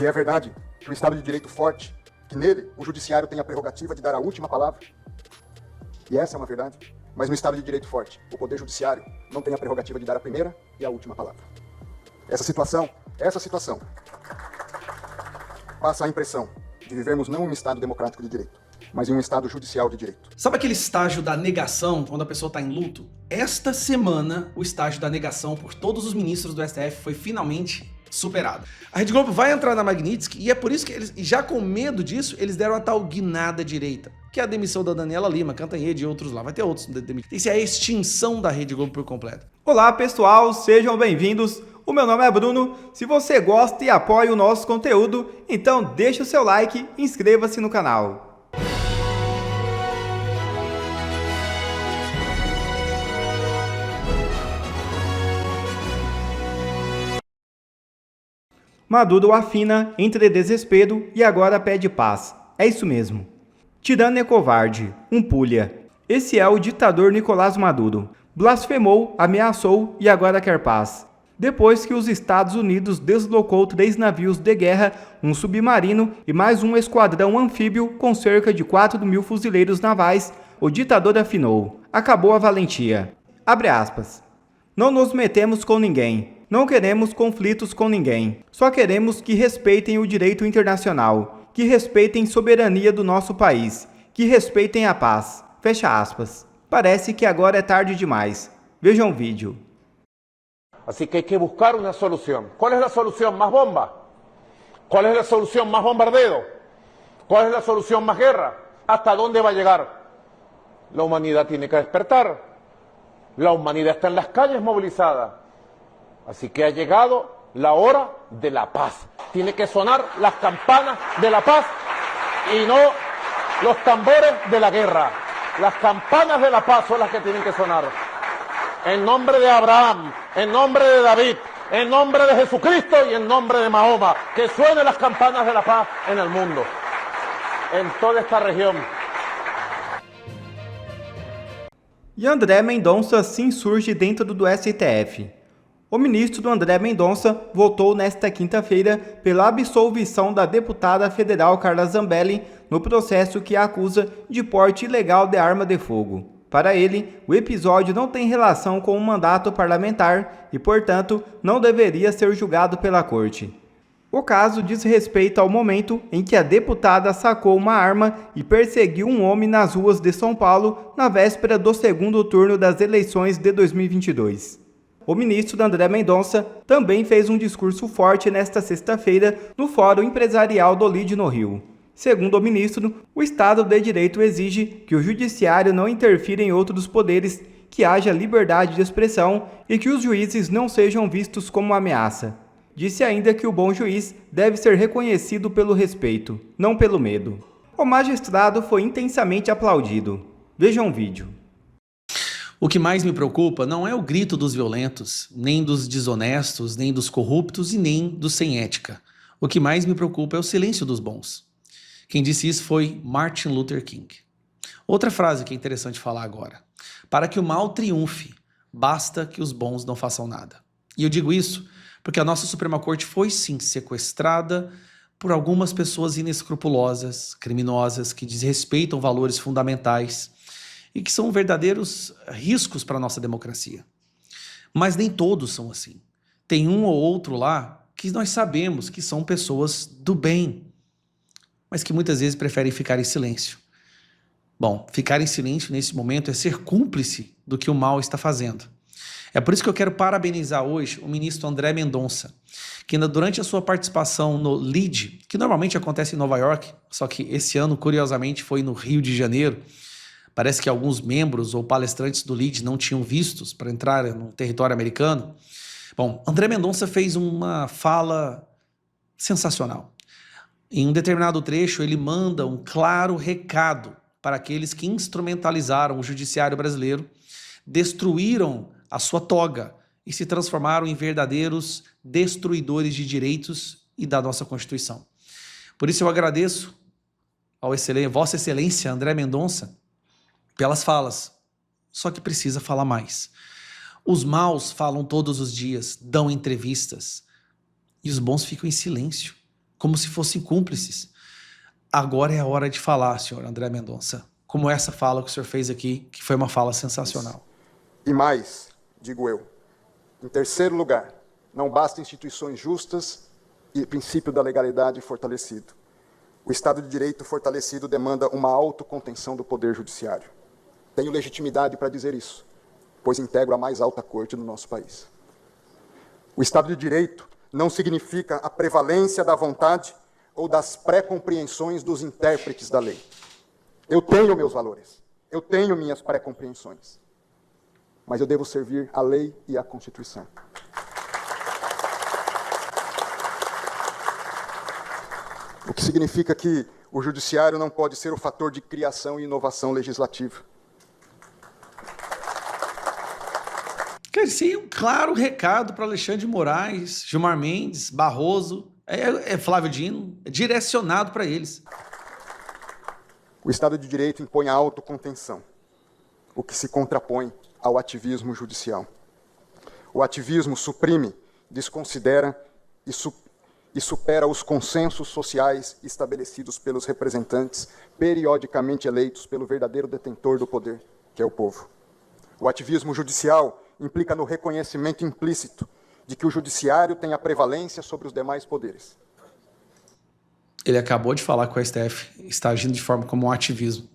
Se é verdade que o Estado de Direito forte, que nele o judiciário tem a prerrogativa de dar a última palavra, e essa é uma verdade, mas no Estado de Direito forte, o Poder Judiciário não tem a prerrogativa de dar a primeira e a última palavra. Essa situação passa a impressão de vivermos não em um Estado democrático de direito, mas em um Estado judicial de direito. Sabe aquele estágio da negação, quando a pessoa está em luto? Esta semana, o estágio da negação por todos os ministros do STF foi finalmente superado. A Rede Globo vai entrar na Magnitsky e é por isso que eles, já com medo disso, eles deram a tal guinada direita, que é a demissão da Daniela Lima, Cantanhede e outros lá. Vai ter outros demitidos. Isso é a extinção da Rede Globo por completo. Olá pessoal, sejam bem-vindos. O meu nome é Bruno. Se você gosta e apoia o nosso conteúdo, então deixa o seu like e inscreva-se no canal. Maduro afina entre desespero e agora pede paz. É isso mesmo. Tirano é covarde, um pulha. Esse é o ditador Nicolás Maduro. Blasfemou, ameaçou e agora quer paz. Depois que os Estados Unidos deslocou 3 navios de guerra, um submarino e mais um esquadrão anfíbio com cerca de 4.000 fuzileiros navais, o ditador afinou. Acabou a valentia. Abre aspas. Não nos metemos com ninguém. Não queremos conflitos com ninguém. Só queremos que respeitem o direito internacional, que respeitem a soberania do nosso país, que respeitem a paz. Fecha aspas. Parece que agora é tarde demais. Vejam o vídeo. Así que hay que buscar una solución. ¿Cuál es la solución? Más bomba. ¿Cuál es la solución? Más bombardeo. ¿Cuál es la solución? Más guerra. ¿Hasta dónde va a llegar? La humanidad tiene que despertar. La humanidad está en las calles movilizada. Así que ha llegado la hora de la paz. Tiene que sonar las campanas de la paz y no los tambores de la guerra. Las campanas de la paz son las que tienen que sonar. En nombre de Abraham, en nombre de David, en nombre de Jesucristo y en nombre de Mahoma, que suenen las campanas de la paz en el mundo, en toda esta región. E André Mendonça se insurge dentro do STF. O ministro André Mendonça votou nesta quinta-feira pela absolvição da deputada federal Carla Zambelli no processo que a acusa de porte ilegal de arma de fogo. Para ele, o episódio não tem relação com o mandato parlamentar e, portanto, não deveria ser julgado pela corte. O caso diz respeito ao momento em que a deputada sacou uma arma e perseguiu um homem nas ruas de São Paulo na véspera do segundo turno das eleições de 2022. O ministro André Mendonça também fez um discurso forte nesta sexta-feira no Fórum Empresarial do Lide no Rio. Segundo o ministro, o Estado de Direito exige que o judiciário não interfira em outros poderes, que haja liberdade de expressão e que os juízes não sejam vistos como ameaça. Disse ainda que o bom juiz deve ser reconhecido pelo respeito, não pelo medo. O magistrado foi intensamente aplaudido. Vejam o vídeo. O que mais me preocupa não é o grito dos violentos, nem dos desonestos, nem dos corruptos e nem dos sem ética. O que mais me preocupa é o silêncio dos bons. Quem disse isso foi Martin Luther King. Outra frase que é interessante falar agora. Para que o mal triunfe, basta que os bons não façam nada. E eu digo isso porque a nossa Suprema Corte foi sim sequestrada por algumas pessoas inescrupulosas, criminosas, que desrespeitam valores fundamentais e que são verdadeiros riscos para a nossa democracia. Mas nem todos são assim. Tem um ou outro lá que nós sabemos que são pessoas do bem, mas que muitas vezes preferem ficar em silêncio. Bom, ficar em silêncio nesse momento é ser cúmplice do que o mal está fazendo. É por isso que eu quero parabenizar hoje o ministro André Mendonça, que ainda durante a sua participação no LIDE, que normalmente acontece em Nova York, só que esse ano, curiosamente, foi no Rio de Janeiro. Parece que alguns membros ou palestrantes do LIDE não tinham vistos para entrar no território americano. Bom, André Mendonça fez uma fala sensacional. Em um determinado trecho, ele manda um claro recado para aqueles que instrumentalizaram o judiciário brasileiro, destruíram a sua toga e se transformaram em verdadeiros destruidores de direitos e da nossa Constituição. Por isso eu agradeço ao Vossa Excelência André Mendonça pelas falas, só que precisa falar mais. Os maus falam todos os dias, dão entrevistas, e os bons ficam em silêncio. como se fossem cúmplices. Agora é a hora de falar, senhor André Mendonça, como essa fala que o senhor fez aqui, que foi uma fala sensacional. E mais, digo eu, em terceiro lugar, não basta instituições justas e princípio da legalidade fortalecido. O Estado de Direito fortalecido demanda uma autocontenção do Poder Judiciário. Tenho legitimidade para dizer isso, pois integro a mais alta corte do nosso país. O Estado de Direito não significa a prevalência da vontade ou das pré-compreensões dos intérpretes da lei. Eu tenho meus valores, eu tenho minhas pré-compreensões, mas eu devo servir à lei e à Constituição. O que significa que o Judiciário não pode ser o fator de criação e inovação legislativa. Quer dizer, um claro recado para Alexandre de Moraes, Gilmar Mendes, Barroso, Flávio Dino, é direcionado para eles. O Estado de Direito impõe a autocontenção, o que se contrapõe ao ativismo judicial. O ativismo suprime, desconsidera e supera os consensos sociais estabelecidos pelos representantes periodicamente eleitos pelo verdadeiro detentor do poder, que é o povo. O ativismo judicial implica no reconhecimento implícito de que o judiciário tem a prevalência sobre os demais poderes. Ele acabou de falar que o STF está agindo de forma como um ativismo.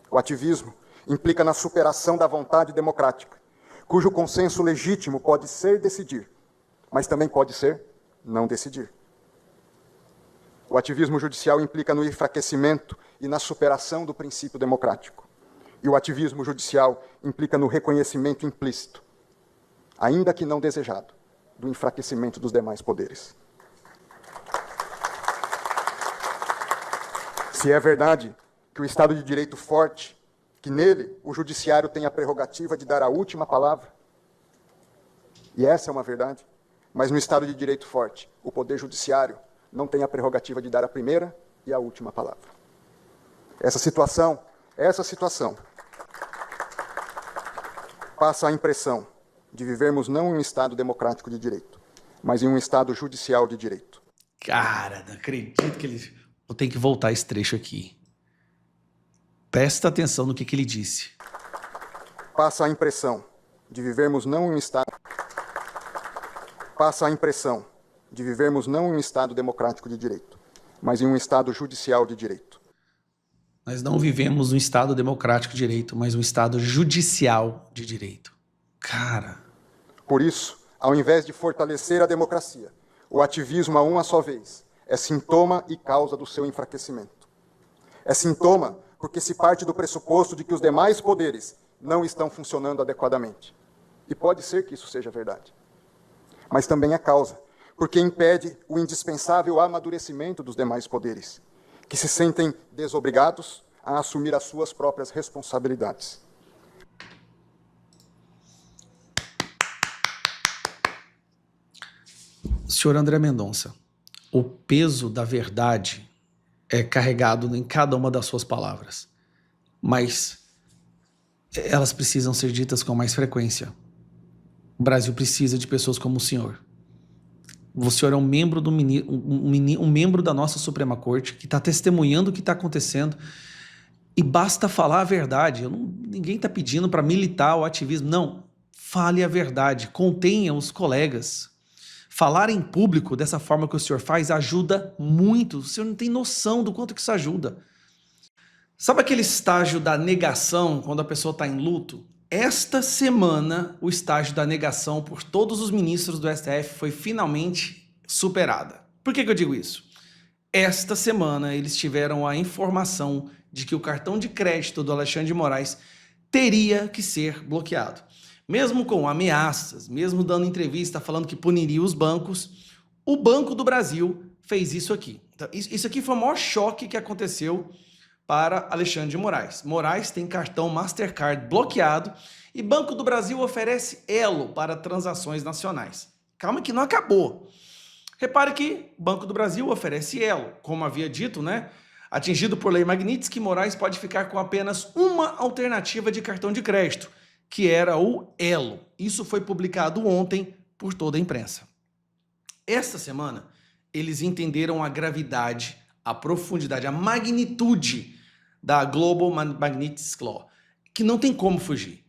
O ativismo implica na superação da vontade democrática, cujo consenso legítimo pode ser decidir, mas também pode ser não decidir. O ativismo judicial implica no enfraquecimento e na superação do princípio democrático. E o ativismo judicial implica no reconhecimento implícito, ainda que não desejado, do enfraquecimento dos demais poderes. Se é verdade que o Estado de Direito forte, que nele o judiciário tem a prerrogativa de dar a última palavra, e essa é uma verdade, mas no Estado de Direito forte, o Poder Judiciário não tem a prerrogativa de dar a primeira e a última palavra. Essa situação passa a impressão de vivermos não em um Estado democrático de direito, mas em um Estado judicial de direito. Cara, não acredito que ele... Vou ter que voltar esse trecho aqui. Presta atenção no que ele disse. Passa a impressão de vivermos não em um Estado... Passa a impressão de vivermos não em um Estado democrático de direito, mas em um Estado judicial de direito. Nós não vivemos um Estado democrático de direito, mas um Estado judicial de direito. Cara... Por isso, ao invés de fortalecer a democracia, o ativismo a uma só vez é sintoma e causa do seu enfraquecimento. É sintoma porque se parte do pressuposto de que os demais poderes não estão funcionando adequadamente. E pode ser que isso seja verdade. Mas também é causa, porque impede o indispensável amadurecimento dos demais poderes, que se sentem desobrigados a assumir as suas próprias responsabilidades. Senhor André Mendonça, o peso da verdade é carregado em cada uma das suas palavras, mas elas precisam ser ditas com mais frequência. O Brasil precisa de pessoas como o senhor. O senhor é um membro, um membro da nossa Suprema Corte que está testemunhando o que está acontecendo e basta falar a verdade. Ninguém está pedindo para militar o ativismo. Não, fale a verdade, contenha os colegas. Falar em público dessa forma que o senhor faz ajuda muito. O senhor não tem noção do quanto que isso ajuda. Sabe aquele estágio da negação quando a pessoa está em luto? Esta semana, o estágio da negação por todos os ministros do STF foi finalmente superada. Por que eu digo isso? Esta semana, eles tiveram a informação de que o cartão de crédito do Alexandre de Moraes teria que ser bloqueado. Mesmo com ameaças, mesmo dando entrevista falando que puniria os bancos, o Banco do Brasil fez isso aqui. Então, isso aqui foi o maior choque que aconteceu para Alexandre de Moraes. Moraes tem cartão Mastercard bloqueado e Banco do Brasil oferece Elo para transações nacionais. Calma que não acabou. Repare que Banco do Brasil oferece Elo, como havia dito, né? Atingido por lei Magnitsky, Moraes pode ficar com apenas uma alternativa de cartão de crédito, que era o Elo. Isso foi publicado ontem por toda a imprensa. Esta semana, eles entenderam a gravidade, a profundidade, a magnitude da Global Magnitsky Law, que não tem como fugir.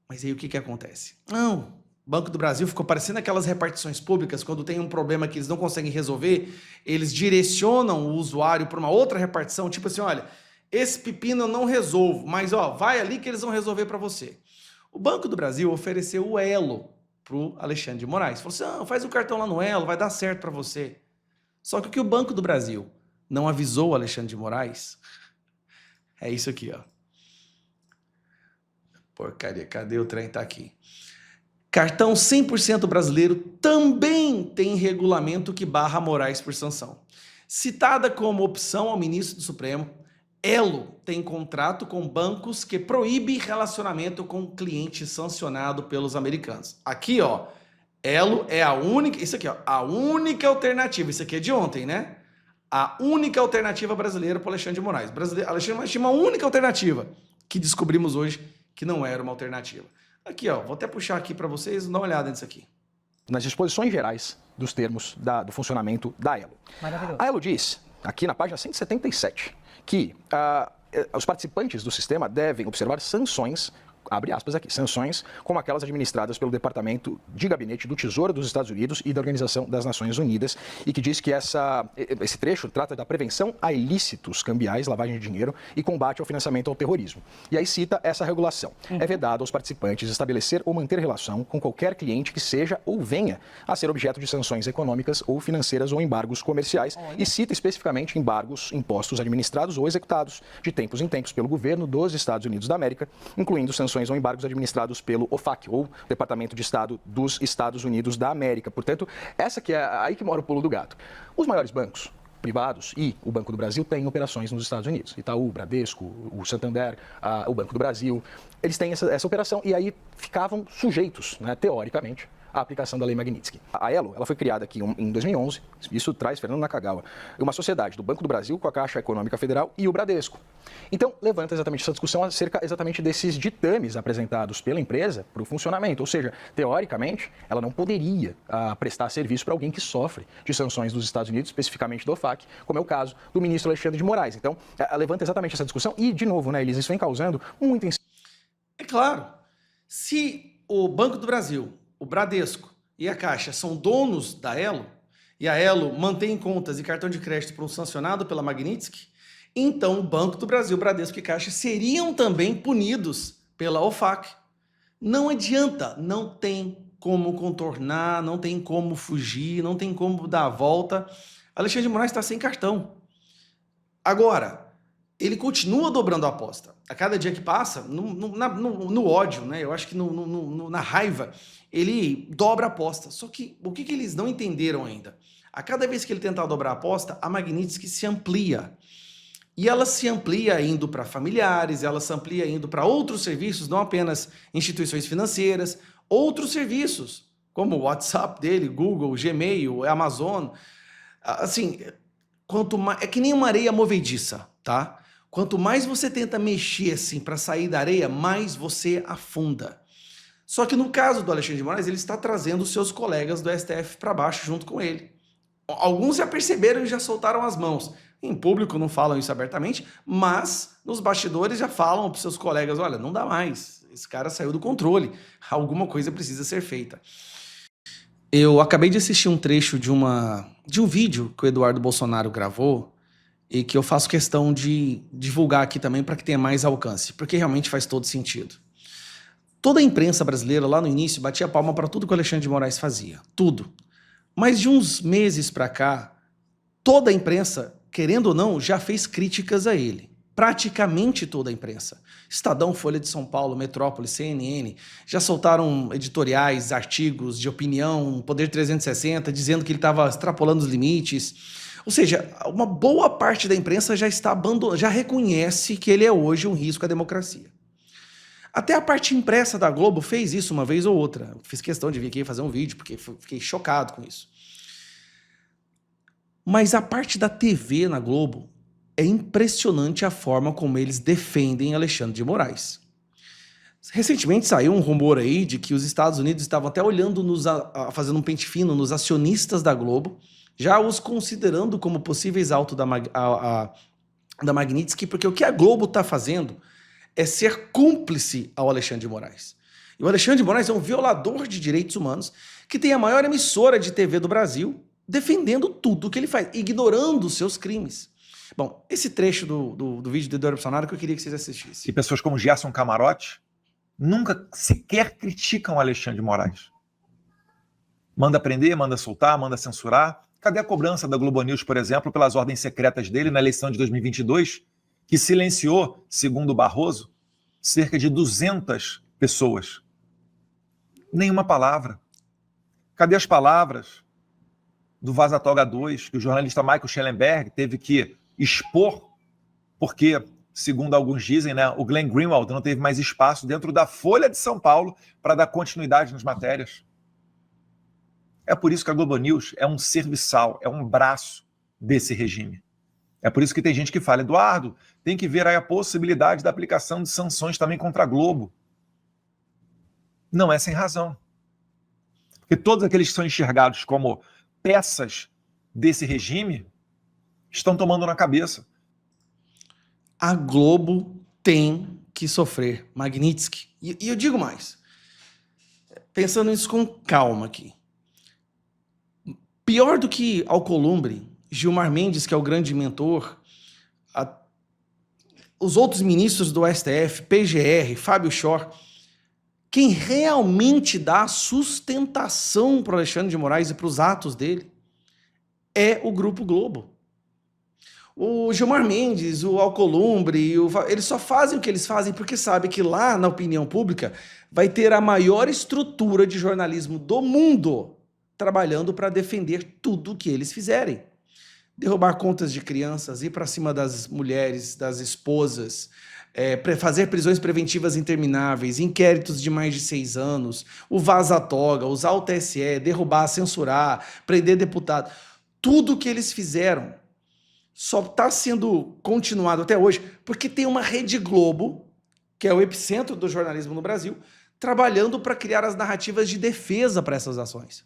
Mas aí o que acontece? Não, o Banco do Brasil ficou parecendo aquelas repartições públicas, quando tem um problema que eles não conseguem resolver, eles direcionam o usuário para uma outra repartição, tipo assim, olha, esse pepino eu não resolvo, mas ó, vai ali que eles vão resolver para você. O Banco do Brasil ofereceu o Elo para o Alexandre de Moraes. Falou assim, faz o cartão lá no Elo, vai dar certo para você. Só que o que o Banco do Brasil não avisou o Alexandre de Moraes é isso aqui, ó. Porcaria, cadê o trem? Tá aqui. Cartão 100% brasileiro também tem regulamento que barra Moraes por sanção. Citada como opção ao ministro do Supremo, Elo tem contrato com bancos que proíbe relacionamento com cliente sancionado pelos americanos. Aqui, ó, Elo é a única, isso aqui, ó, a única alternativa, isso aqui é de ontem, né? A única alternativa brasileira para o Alexandre de Moraes. Alexandre de Moraes tinha uma única alternativa que descobrimos hoje que não era uma alternativa. Aqui, ó, vou até puxar aqui para vocês, dar uma olhada nisso aqui. Nas disposições gerais dos termos do funcionamento da Elo. A Elo diz, aqui na página 177, que os participantes do sistema devem observar sanções, abre aspas aqui, sanções como aquelas administradas pelo Departamento de Gabinete do Tesouro dos Estados Unidos e da Organização das Nações Unidas, e que diz que esse trecho trata da prevenção a ilícitos cambiais, lavagem de dinheiro e combate ao financiamento ao terrorismo. E aí cita essa regulação. É vedado aos participantes estabelecer ou manter relação com qualquer cliente que seja ou venha a ser objeto de sanções econômicas ou financeiras ou embargos comerciais, e cita especificamente embargos impostos administrados ou executados de tempos em tempos pelo governo dos Estados Unidos da América, incluindo sanções ou embargos administrados pelo OFAC, ou Departamento de Estado dos Estados Unidos da América. Portanto, essa que é aí que mora o pulo do gato. Os maiores bancos privados e o Banco do Brasil têm operações nos Estados Unidos. Itaú, Bradesco, o Santander, o Banco do Brasil, eles têm essa operação e aí ficavam sujeitos, né, teoricamente, a aplicação da Lei Magnitsky. A Elo, ela foi criada aqui em 2011, isso traz Fernando Nakagawa, uma sociedade do Banco do Brasil com a Caixa Econômica Federal e o Bradesco. Então, levanta exatamente essa discussão acerca exatamente desses ditames apresentados pela empresa para o funcionamento, ou seja, teoricamente, ela não poderia prestar serviço para alguém que sofre de sanções dos Estados Unidos, especificamente do OFAC, como é o caso do ministro Alexandre de Moraes. Então, levanta exatamente essa discussão e, de novo, né, Elis, isso vem causando muito... É claro, se o Banco do Brasil, o Bradesco e a Caixa são donos da Elo, e a Elo mantém contas e cartão de crédito para um sancionado pela Magnitsky, então o Banco do Brasil, Bradesco e Caixa seriam também punidos pela OFAC. Não adianta, não tem como contornar, não tem como fugir, não tem como dar a volta. Alexandre de Moraes está sem cartão. Agora, ele continua dobrando a aposta. A cada dia que passa, no ódio, né? Eu acho que na raiva, ele dobra a aposta. Só que o que eles não entenderam ainda? A cada vez que ele tentar dobrar a aposta, a Magnitsky se amplia. E ela se amplia indo para familiares, ela se amplia indo para outros serviços, não apenas instituições financeiras, outros serviços, como o WhatsApp dele, Google, Gmail, Amazon. Assim, é que nem uma areia movediça, tá? Quanto mais você tenta mexer assim para sair da areia, mais você afunda. Só que no caso do Alexandre de Moraes, ele está trazendo os seus colegas do STF para baixo junto com ele. Alguns já perceberam e já soltaram as mãos. Em público não falam isso abertamente, mas nos bastidores já falam para os seus colegas, olha, não dá mais, esse cara saiu do controle, alguma coisa precisa ser feita. Eu acabei de assistir um trecho de um vídeo que o Eduardo Bolsonaro gravou e que eu faço questão de divulgar aqui também para que tenha mais alcance, porque realmente faz todo sentido. Toda a imprensa brasileira lá no início batia palma para tudo que o Alexandre de Moraes fazia, tudo. Mas de uns meses para cá, toda a imprensa, querendo ou não, já fez críticas a ele. Praticamente toda a imprensa. Estadão, Folha de São Paulo, Metrópole, CNN, já soltaram editoriais, artigos de opinião, Poder 360, dizendo que ele estava extrapolando os limites. Ou seja, uma boa parte da imprensa já reconhece que ele é hoje um risco à democracia. Até a parte impressa da Globo fez isso uma vez ou outra. Fiz questão de vir aqui fazer um vídeo, porque fiquei chocado com isso. Mas a parte da TV na Globo é impressionante a forma como eles defendem Alexandre de Moraes. Recentemente saiu um rumor aí de que os Estados Unidos estavam até olhando, fazendo um pente fino nos acionistas da Globo, já os considerando como possíveis alvo da Magnitsky, porque o que a Globo está fazendo é ser cúmplice ao Alexandre de Moraes. E o Alexandre de Moraes é um violador de direitos humanos que tem a maior emissora de TV do Brasil defendendo tudo o que ele faz, ignorando os seus crimes. Bom, esse trecho do vídeo do Eduardo Bolsonaro que eu queria que vocês assistissem. E pessoas como Gerson Camarote nunca sequer criticam o Alexandre de Moraes. Manda prender, manda soltar, manda censurar. Cadê a cobrança da Globo News, por exemplo, pelas ordens secretas dele na eleição de 2022, que silenciou, segundo Barroso, cerca de 200 pessoas? Nenhuma palavra. Cadê as palavras do Vaza Toga 2, que o jornalista Michael Schellenberg teve que expor, porque, segundo alguns dizem, né, o Glenn Greenwald não teve mais espaço dentro da Folha de São Paulo para dar continuidade nas matérias? É por isso que a Globo News é um serviçal, é um braço desse regime. É por isso que tem gente que fala, Eduardo, tem que ver aí a possibilidade da aplicação de sanções também contra a Globo. Não é sem razão. Porque todos aqueles que são enxergados como peças desse regime estão tomando na cabeça. A Globo tem que sofrer Magnitsky. E eu digo mais, pensando nisso com calma aqui. Pior do que Alcolumbre, Gilmar Mendes, que é o grande mentor, os outros ministros do STF, PGR, Fábio Schor, quem realmente dá sustentação para o Alexandre de Moraes e para os atos dele é o Grupo Globo. O Gilmar Mendes, o Alcolumbre, eles só fazem o que eles fazem porque sabem que lá na opinião pública vai ter a maior estrutura de jornalismo do mundo trabalhando para defender tudo o que eles fizerem. Derrubar contas de crianças, ir para cima das mulheres, das esposas, fazer prisões preventivas intermináveis, inquéritos de mais de 6 anos, o Vaza Toga, usar o TSE, derrubar, censurar, prender deputado. Tudo que eles fizeram só está sendo continuado até hoje porque tem uma Rede Globo, que é o epicentro do jornalismo no Brasil, trabalhando para criar as narrativas de defesa para essas ações.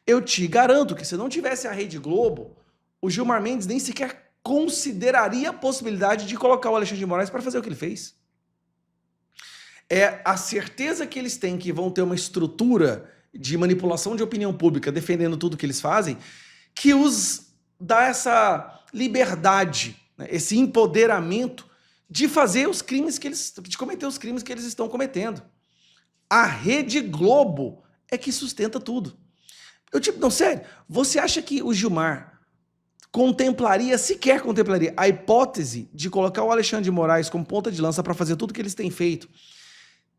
Eu te garanto que se não tivesse a Rede Globo, o Gilmar Mendes nem sequer consideraria a possibilidade de colocar o Alexandre de Moraes para fazer o que ele fez. É a certeza que eles têm que vão ter uma estrutura de manipulação de opinião pública defendendo tudo que eles fazem, que os dá essa liberdade, né, esse empoderamento de fazer os crimes de cometer os crimes que eles estão cometendo. A Rede Globo é que sustenta tudo. Não, sério, você acha que o Gilmar sequer contemplaria a hipótese de colocar o Alexandre de Moraes como ponta de lança para fazer tudo que eles têm feito,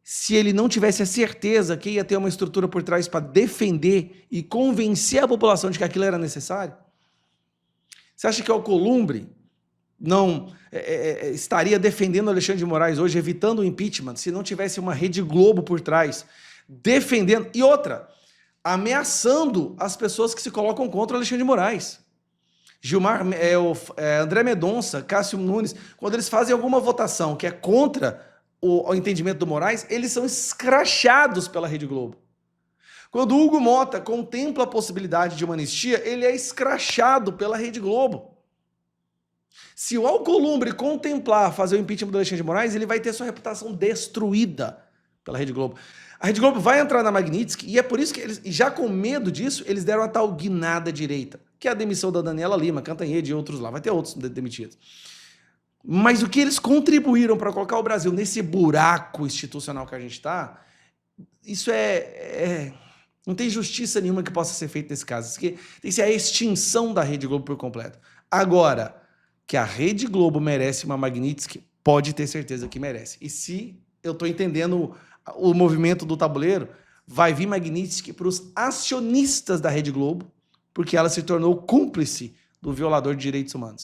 se ele não tivesse a certeza que ia ter uma estrutura por trás para defender e convencer a população de que aquilo era necessário? Você acha que o Alcolumbre não estaria defendendo o Alexandre de Moraes hoje, evitando o impeachment, se não tivesse uma Rede Globo por trás, defendendo, e outra, ameaçando as pessoas que se colocam contra o Alexandre de Moraes? André Mendonça, Cássio Nunes, quando eles fazem alguma votação que é contra o entendimento do Moraes, eles são escrachados pela Rede Globo. Quando o Hugo Mota contempla a possibilidade de uma anistia, ele é escrachado pela Rede Globo. Se o Alcolumbre contemplar fazer o impeachment do Alexandre de Moraes, ele vai ter sua reputação destruída pela Rede Globo. A Rede Globo vai entrar na Magnitsky e é por isso que eles, já com medo disso, eles deram a tal guinada direita, que é a demissão da Daniela Lima, Cantanhede e outros lá. Vai ter outros demitidos. Mas o que eles contribuíram para colocar o Brasil nesse buraco institucional que a gente está, isso não tem justiça nenhuma que possa ser feita nesse caso. Isso tem que ser a extinção da Rede Globo por completo. Agora, que a Rede Globo merece uma Magnitsky, pode ter certeza que merece. E se eu estou entendendo o movimento do tabuleiro, vai vir Magnitsky para os acionistas da Rede Globo, porque ela se tornou cúmplice do violador de direitos humanos.